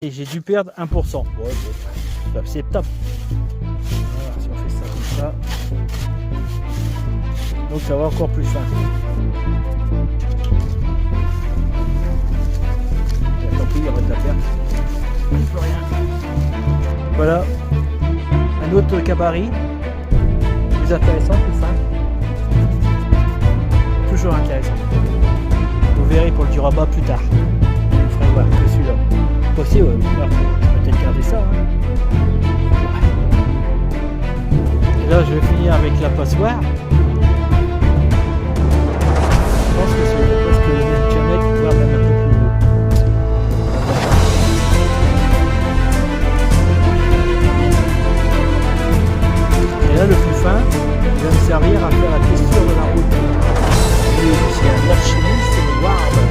Et j'ai dû perdre 1%. Ouais, bon, c'est acceptable. Voilà, si on fait ça comme ça. Donc ça va encore plus fin. Et tant pis, il y aura de la perte. Il ne peut rien. Voilà. Un autre gabarit. Plus intéressant, plus fin. Toujours intéressant. Vous verrez pour le Duraba plus tard. Je vous ferai voir que celui-là. Aussi, ouais, je vais peut-être garder ça. Hein. Et là, je vais finir avec la passoire. Je pense que c'est presque le même diamètre, voire même un peu plus gros. Et là, le plus fin, il va me servir à faire la texture de la route. C'est un alchimiste Warhammer.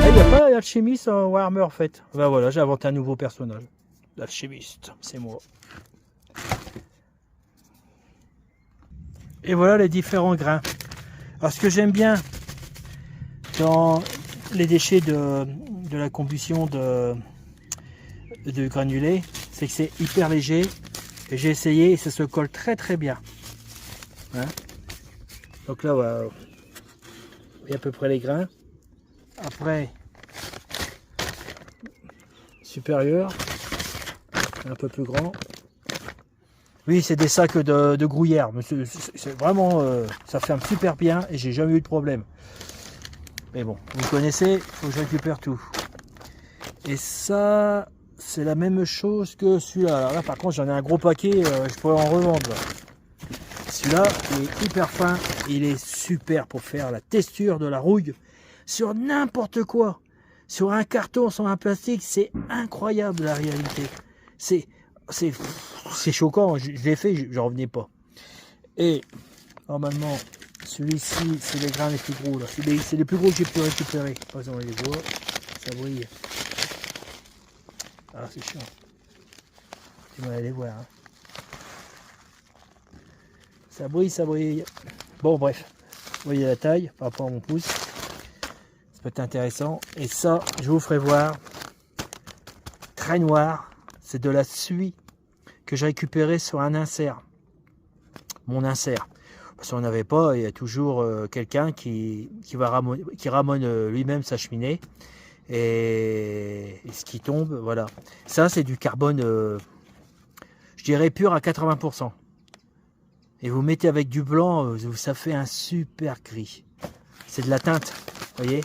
Il n'y a pas l'alchimiste en Warhammer en fait. Ben voilà, j'ai inventé un nouveau personnage. L'alchimiste, c'est moi. Et voilà les différents grains. Alors ce que j'aime bien dans les déchets de la combustion de granulés, c'est que c'est hyper léger. Et j'ai essayé et ça se colle très très bien. Hein, donc là, voilà, il y a à peu près les grains. Après, supérieur, un peu plus grand. Oui, c'est des sacs de gruyère. C'est vraiment, ça ferme super bien et j'ai jamais eu de problème. Mais bon, vous connaissez, il faut que je récupère tout. Et ça, c'est la même chose que celui-là. Là, par contre, j'en ai un gros paquet, je pourrais en revendre. Celui-là, il est hyper fin, il est super pour faire la texture de la rouille sur n'importe quoi. Sur un carton, sur un plastique, c'est incroyable la réalité. C'est choquant, je l'ai fait, j'en revenais pas. Et normalement, celui-ci, c'est les grains les plus gros. C'est les plus gros que j'ai pu récupérer. Par exemple, on les voit, ça brille. Ah, c'est chiant. Tu vas aller voir. Hein. Ça brille, ça brille. Bon, bref. Vous voyez la taille par rapport à mon pouce. Ça peut être intéressant. Et ça, je vous ferai voir. Très noir. C'est de la suie que j'ai récupéré sur un insert. Mon insert. Parce qu'on n'avait pas, il y a toujours quelqu'un qui ramone lui-même sa cheminée. Et ce qui tombe, voilà. Ça, c'est du carbone, je dirais pur à 80%. Et vous mettez avec du blanc, ça fait un super gris. C'est de la teinte, vous voyez.